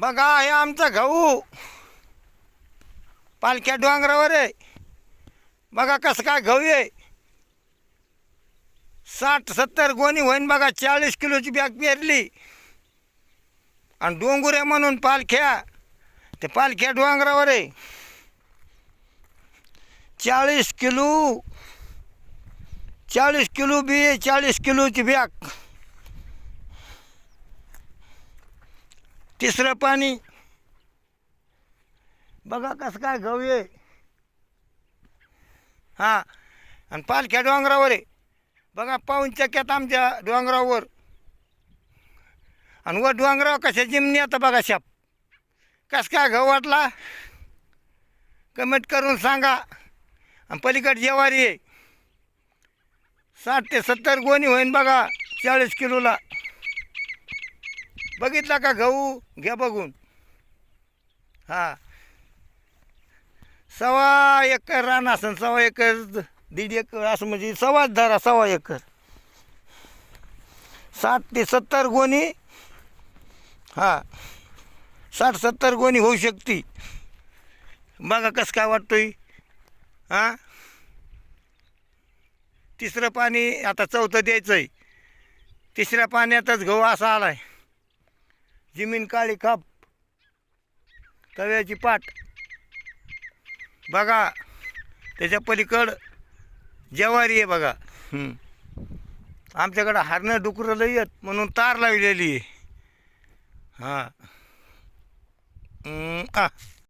बघा हे आमचा गहू पालख्या डोंगरावर आहे. बघा कसं काय गहू आहे. 60-70 गोणी होईन बघा. 40 किलोची बॅग पेरली आणि डोंगुरे म्हणून पालख्या ते पालख्या डोंगरावर आहे. 40 किलो बी 40 किलोची बॅग. तिसरं पाणी बघा कसं काय गहू आहे. हां आणि पालख्या डोंगरावर आहे बघा. पाऊन चक्क्यात आमच्या डोंगरावर. आणि वर डोंगरावर कशा जिमनी आता बघा. शाप कसं काय गहू वाटला कमेंट करून सांगा. आणि पलीकडे ज्वारी आहे. 60 ते 70 गोणी होईन बघा 40 किलोला. बघितला का गहू घ्या बघून. हां 1.25 एकर रान असेल. 1.25 एकर 1.5 एकर असं म्हणजे 1.25 धरा. 1.25 एकर 60 ते 70 गोणी. हां 60-70 गोणी होऊ शकते. बघा कसं काय वाटतोय. हां तिसरं पाणी आता चौथं द्यायचं आहे. तिसऱ्या पाण्यातच गहू असा आलाय. जमीन काळी खाप तव्याची पाट बघा. त्याच्या पलीकडं ज्वारी आहे बघा. आमच्याकडं हरणं डुकरं लई आहेत म्हणून तार लावलेली आहे. हां